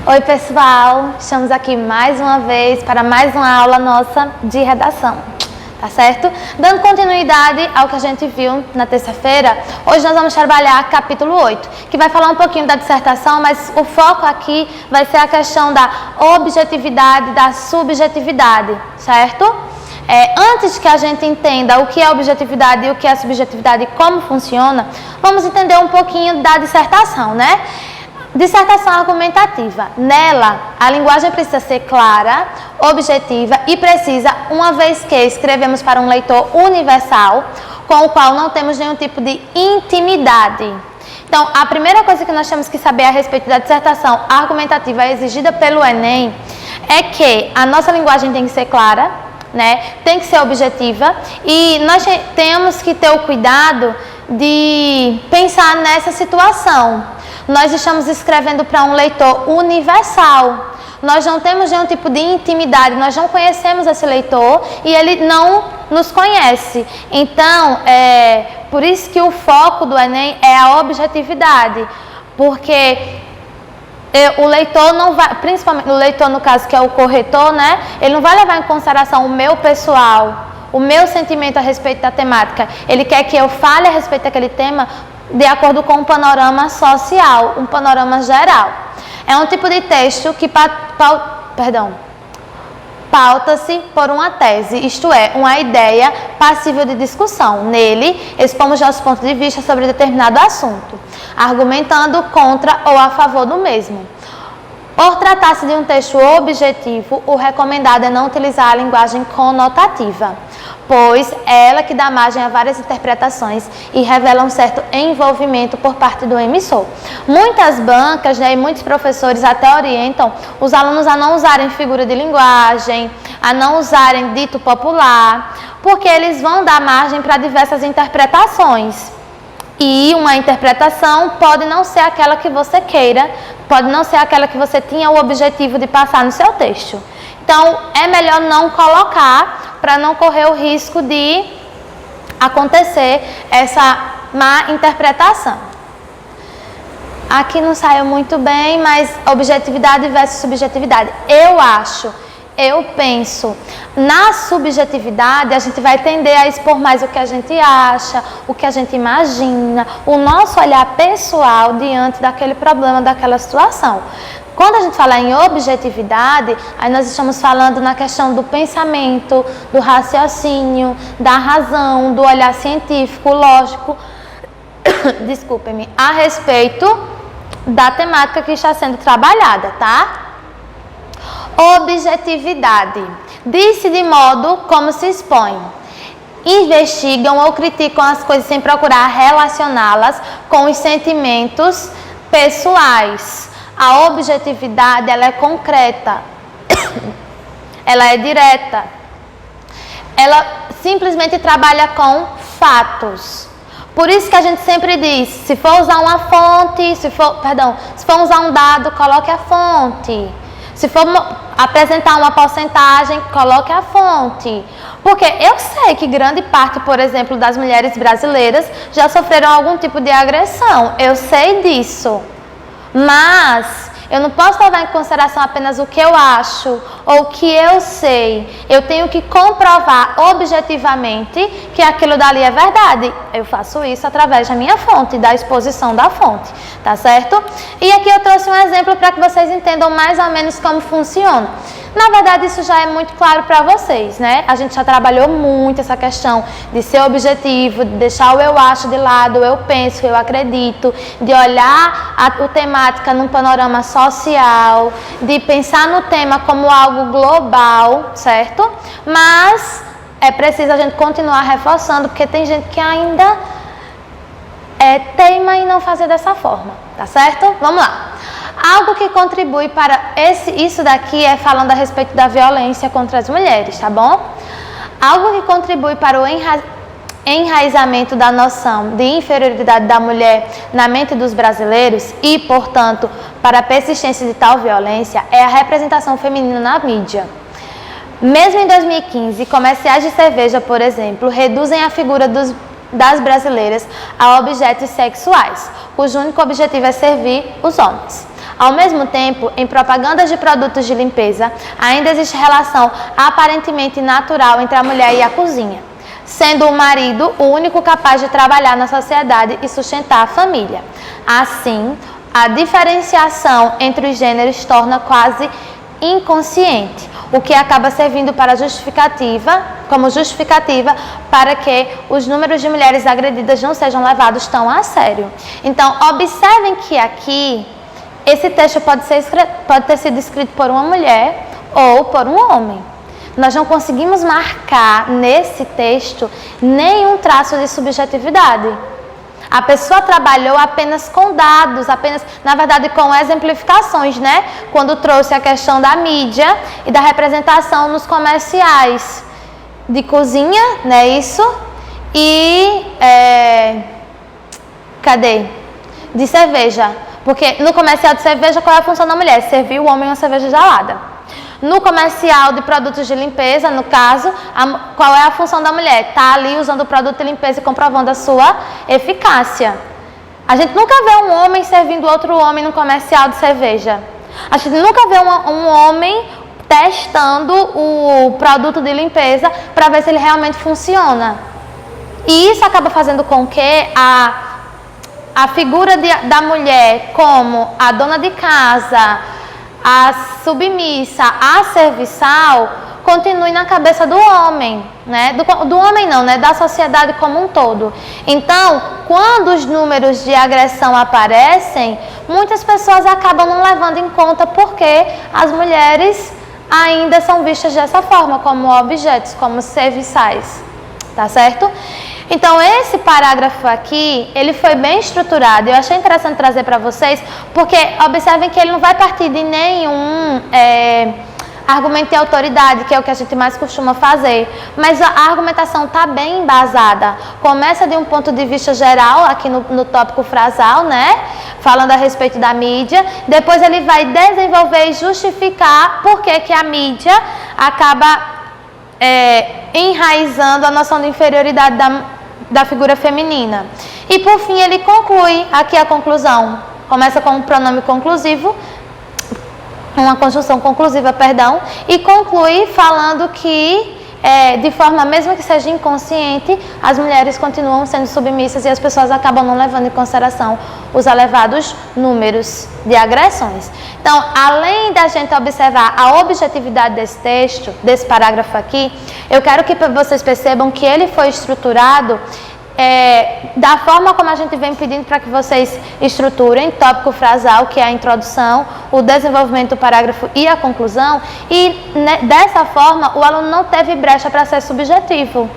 Oi pessoal, estamos aqui mais uma vez para mais uma aula nossa de redação, tá certo? Dando continuidade ao que a gente viu na terça-feira, hoje nós vamos trabalhar capítulo 8, que vai falar um pouquinho da dissertação, mas o foco aqui vai ser a questão da objetividade e da subjetividade, certo? Antes que a gente entenda o que é objetividade e o que é subjetividade e como funciona, vamos entender um pouquinho da dissertação, né? Dissertação argumentativa. Nela, a linguagem precisa ser clara, objetiva e precisa, uma vez que escrevemos para um leitor universal, com o qual não temos nenhum tipo de intimidade. Então, a primeira coisa que nós temos que saber a respeito da dissertação argumentativa exigida pelo Enem é que a nossa linguagem tem que ser clara, né? Tem que ser objetiva e nós temos que ter o cuidado de pensar nessa situação. Nós estamos escrevendo para um leitor universal. Nós não temos nenhum tipo de intimidade, nós não conhecemos esse leitor e ele não nos conhece. Então, por isso que o foco do Enem é a objetividade, porque o leitor não vai, principalmente o leitor no caso que é o corretor, né? Ele não vai levar em consideração o meu pessoal, o meu sentimento a respeito da temática. Ele quer que eu fale a respeito daquele tema de acordo com um panorama social, um panorama geral. É um tipo de texto que pauta-se por uma tese, isto é, uma ideia passível de discussão. Nele, expomos nossos pontos de vista sobre determinado assunto, argumentando contra ou a favor do mesmo. Por tratar-se de um texto objetivo, o recomendado é não utilizar a linguagem conotativa, pois é ela que dá margem a várias interpretações e revela um certo envolvimento por parte do emissor. Muitas bancas, né, e muitos professores até orientam os alunos a não usarem figura de linguagem, a não usarem dito popular, porque eles vão dar margem para diversas interpretações. E uma interpretação pode não ser aquela que você queira, pode não ser aquela que você tinha o objetivo de passar no seu texto. Então, é melhor não colocar para não correr o risco de acontecer essa má interpretação. Aqui não saiu muito bem, mas objetividade versus subjetividade. Eu penso, na subjetividade a gente vai tender a expor mais o que a gente acha, o que a gente imagina, o nosso olhar pessoal diante daquele problema, daquela situação. Quando a gente fala em objetividade, aí nós estamos falando na questão do pensamento, do raciocínio, da razão, do olhar científico, lógico, desculpem-me, a respeito da temática que está sendo trabalhada, tá? Objetividade. Diz-se de modo como se expõe. Investigam ou criticam as coisas sem procurar relacioná-las com os sentimentos pessoais. A objetividade, ela é concreta. Ela é direta. Ela simplesmente trabalha com fatos. Por isso que a gente sempre diz, se for usar uma fonte, se for usar um dado, coloque a fonte. Se for apresentar uma porcentagem, coloque a fonte. Porque eu sei que grande parte, por exemplo, das mulheres brasileiras já sofreram algum tipo de agressão. Eu sei disso. Mas eu não posso levar em consideração apenas o que eu acho ou o que eu sei. Eu tenho que comprovar objetivamente que aquilo dali é verdade. Eu faço isso através da minha fonte, da exposição da fonte, tá certo? E aqui eu trouxe um exemplo para que vocês entendam mais ou menos como funciona. Na verdade, isso já é muito claro para vocês, né? A gente já trabalhou muito essa questão de ser objetivo, de deixar o eu acho de lado, o eu penso, eu acredito, de olhar a temática num panorama social, de pensar no tema como algo global, certo? Mas é preciso a gente continuar reforçando, porque tem gente que ainda teima em não fazer dessa forma, tá certo? Vamos lá. Algo que contribui para isso daqui é falando a respeito da violência contra as mulheres, tá bom? Algo que contribui para o enraizamento da noção de inferioridade da mulher na mente dos brasileiros e, portanto, para a persistência de tal violência é a representação feminina na mídia. Mesmo em 2015, comerciais de cerveja, por exemplo, reduzem a figura das brasileiras a objetos sexuais, cujo único objetivo é servir os homens. Ao mesmo tempo, em propagandas de produtos de limpeza, ainda existe relação aparentemente natural entre a mulher e a cozinha, sendo o marido o único capaz de trabalhar na sociedade e sustentar a família. Assim, a diferenciação entre os gêneros torna quase inconsciente, o que acaba servindo como justificativa para que os números de mulheres agredidas não sejam levados tão a sério. Então, observem que aqui, esse texto pode ter sido escrito por uma mulher ou por um homem. Nós não conseguimos marcar nesse texto nenhum traço de subjetividade. A pessoa trabalhou apenas com dados, na verdade, com exemplificações, né? Quando trouxe a questão da mídia e da representação nos comerciais de cozinha, né? Isso. E, de cerveja. Porque no comercial de cerveja, qual é a função da mulher? Servir o homem uma cerveja gelada. No comercial de produtos de limpeza, no caso, qual é a função da mulher? Está ali usando o produto de limpeza e comprovando a sua eficácia. A gente nunca vê um homem servindo outro homem no comercial de cerveja. A gente nunca vê um homem testando o produto de limpeza para ver se ele realmente funciona. E isso acaba fazendo com que a figura da mulher como a dona de casa, a submissa, a serviçal, continue na cabeça do homem, né? Do homem não, né? Da sociedade como um todo. Então, quando os números de agressão aparecem, muitas pessoas acabam não levando em conta porque as mulheres ainda são vistas dessa forma, como objetos, como serviçais, tá certo? Então, esse parágrafo aqui, ele foi bem estruturado. Eu achei interessante trazer para vocês, porque observem que ele não vai partir de nenhum argumento de autoridade, que é o que a gente mais costuma fazer. Mas a argumentação está bem embasada. Começa de um ponto de vista geral, aqui no tópico frasal, né? Falando a respeito da mídia. Depois ele vai desenvolver e justificar por que a mídia acaba enraizando a noção de inferioridade da figura feminina. E por fim ele conclui aqui a conclusão. Começa com um pronome conclusivo, uma conjunção conclusiva, perdão, e conclui falando que de forma mesmo que seja inconsciente, as mulheres continuam sendo submissas e as pessoas acabam não levando em consideração os elevados números de agressões. Então, além da gente observar a objetividade desse texto, desse parágrafo aqui, eu quero que vocês percebam que ele foi estruturado da forma como a gente vem pedindo para que vocês estruturem, tópico frasal, que é a introdução, o desenvolvimento do parágrafo e a conclusão, e dessa forma o aluno não teve brecha para ser subjetivo.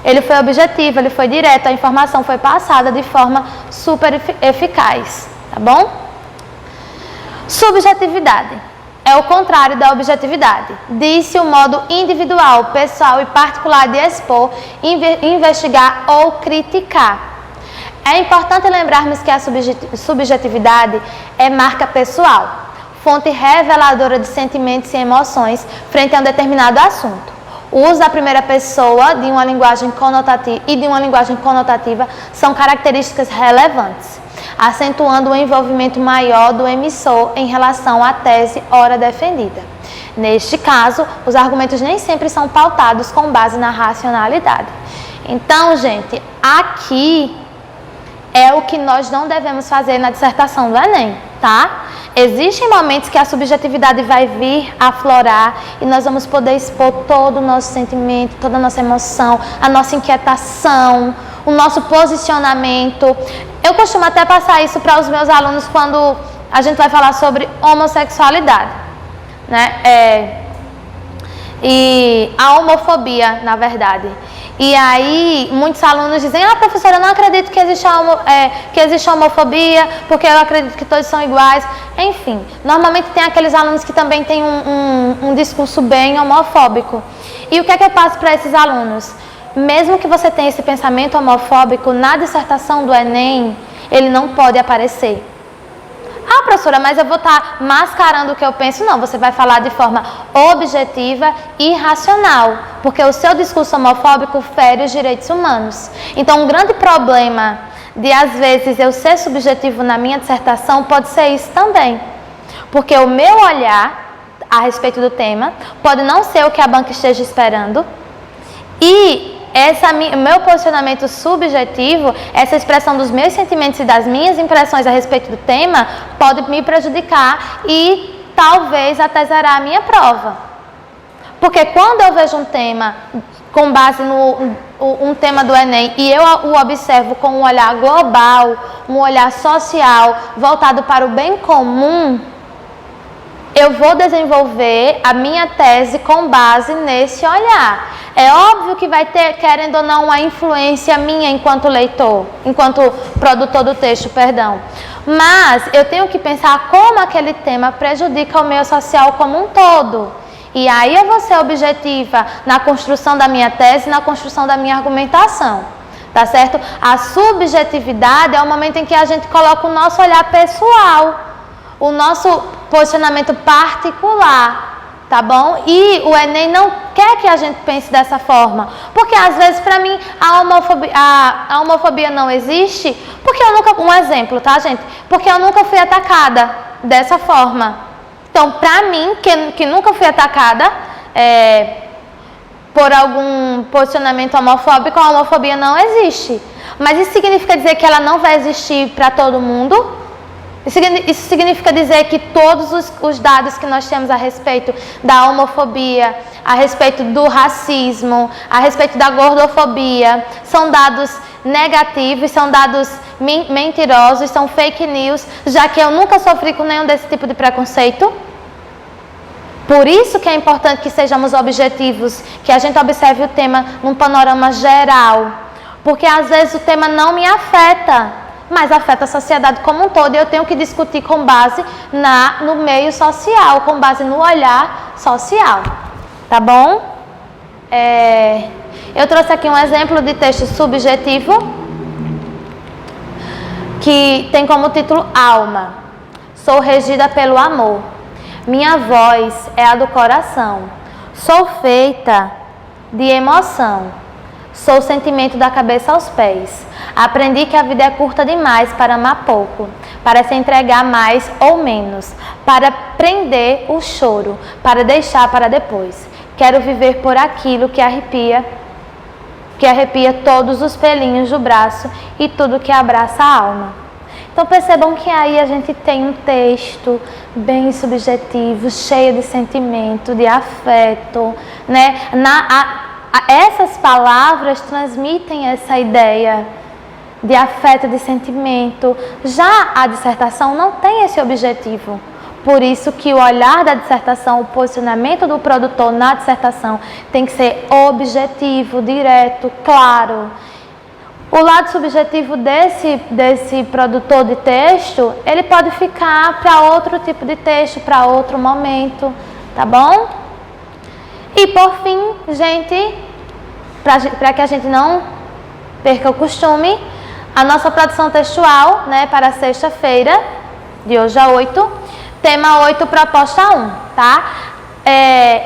Ele foi objetivo, ele foi direto, a informação foi passada de forma super eficaz, tá bom? Subjetividade é o contrário da objetividade. Diz-se o modo individual, pessoal e particular de expor, investigar ou criticar. É importante lembrarmos que a subjetividade é marca pessoal, fonte reveladora de sentimentos e emoções frente a um determinado assunto. O uso da primeira pessoa de uma linguagem conotativa são características relevantes, acentuando o envolvimento maior do emissor em relação à tese ora defendida. Neste caso, os argumentos nem sempre são pautados com base na racionalidade. Então, gente, aqui é o que nós não devemos fazer na dissertação do Enem, tá? Existem momentos que a subjetividade vai vir aflorar e nós vamos poder expor todo o nosso sentimento, toda a nossa emoção, a nossa inquietação, o nosso posicionamento. Eu costumo até passar isso para os meus alunos quando a gente vai falar sobre homossexualidade, né? E a homofobia, na verdade. E aí, muitos alunos dizem, professora, eu não acredito que existe homofobia, porque eu acredito que todos são iguais. Enfim, normalmente tem aqueles alunos que também têm um discurso bem homofóbico. E o que é que eu passo para esses alunos? Mesmo que você tenha esse pensamento homofóbico, na dissertação do Enem, ele não pode aparecer. Professora, mas eu vou estar mascarando o que eu penso. Não, você vai falar de forma objetiva e racional, porque o seu discurso homofóbico fere os direitos humanos. Então, um grande problema de, às vezes, eu ser subjetivo na minha dissertação pode ser isso também. Porque o meu olhar a respeito do tema pode não ser o que a banca esteja esperando. E meu posicionamento subjetivo, essa expressão dos meus sentimentos e das minhas impressões a respeito do tema, pode me prejudicar e talvez até zerar a minha prova. Porque quando eu vejo um tema com base no um tema do Enem e eu o observo com um olhar global, um olhar social, voltado para o bem comum, eu vou desenvolver a minha tese com base nesse olhar. É óbvio que vai ter, querendo ou não, uma influência minha enquanto leitor, enquanto produtor do texto, perdão. Mas eu tenho que pensar como aquele tema prejudica o meio social como um todo. E aí eu vou ser objetiva na construção da minha tese, na construção da minha argumentação. Tá certo? A subjetividade é o momento em que a gente coloca o nosso olhar pessoal, o nosso posicionamento particular. Tá bom? E o Enem não quer que a gente pense dessa forma. Porque às vezes para mim a homofobia não existe porque eu nunca... Um exemplo, tá, gente? Porque eu nunca fui atacada dessa forma. Então, para mim, que nunca fui atacada por algum posicionamento homofóbico, a homofobia não existe. Mas isso significa dizer que ela não vai existir para todo mundo? Isso significa dizer que todos os dados que nós temos a respeito da homofobia, a respeito do racismo, a respeito da gordofobia, são dados negativos, são dados mentirosos, são fake news, já que eu nunca sofri com nenhum desse tipo de preconceito? Por isso que é importante que sejamos objetivos, que a gente observe o tema num panorama geral, porque às vezes o tema não me afeta, mas afeta a sociedade como um todo e eu tenho que discutir com base no meio social, com base no olhar social, tá bom? Eu trouxe aqui um exemplo de texto subjetivo que tem como título Alma. Sou regida pelo amor. Minha voz é a do coração. Sou feita de emoção. Sou o sentimento da cabeça aos pés. Aprendi que a vida é curta demais para amar pouco, para se entregar mais ou menos, para prender o choro, para deixar para depois. Quero viver por aquilo que arrepia todos os pelinhos do braço e tudo que abraça a alma. Então percebam que aí a gente tem um texto bem subjetivo, cheio de sentimento, de afeto, né? Essas palavras transmitem essa ideia de afeto, de sentimento. Já a dissertação não tem esse objetivo. Por isso que o olhar da dissertação, o posicionamento do produtor na dissertação tem que ser objetivo, direto, claro. O lado subjetivo desse produtor de texto, ele pode ficar para outro tipo de texto, para outro momento, tá bom? E por fim, gente, para que a gente não perca o costume, a nossa produção textual, né, para sexta-feira, de hoje a 8, tema 8, proposta 1, tá?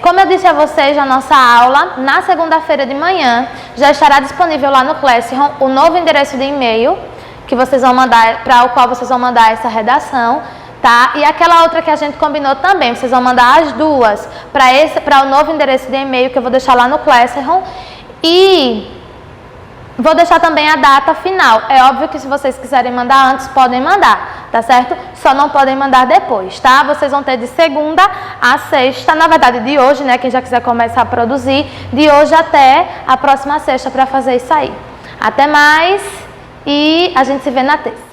Como eu disse a vocês, a nossa aula, na segunda-feira de manhã, já estará disponível lá no Classroom o novo endereço de e-mail que vocês vão mandar, para o qual vocês vão mandar essa redação, tá? E aquela outra que a gente combinou também, vocês vão mandar as duas para o novo endereço de e-mail que eu vou deixar lá no Classroom. E vou deixar também a data final. É óbvio que se vocês quiserem mandar antes, podem mandar, tá certo? Só não podem mandar depois, tá? Vocês vão ter de segunda a sexta, na verdade de hoje, né? Quem já quiser começar a produzir, de hoje até a próxima sexta para fazer isso aí. Até mais e a gente se vê na terça.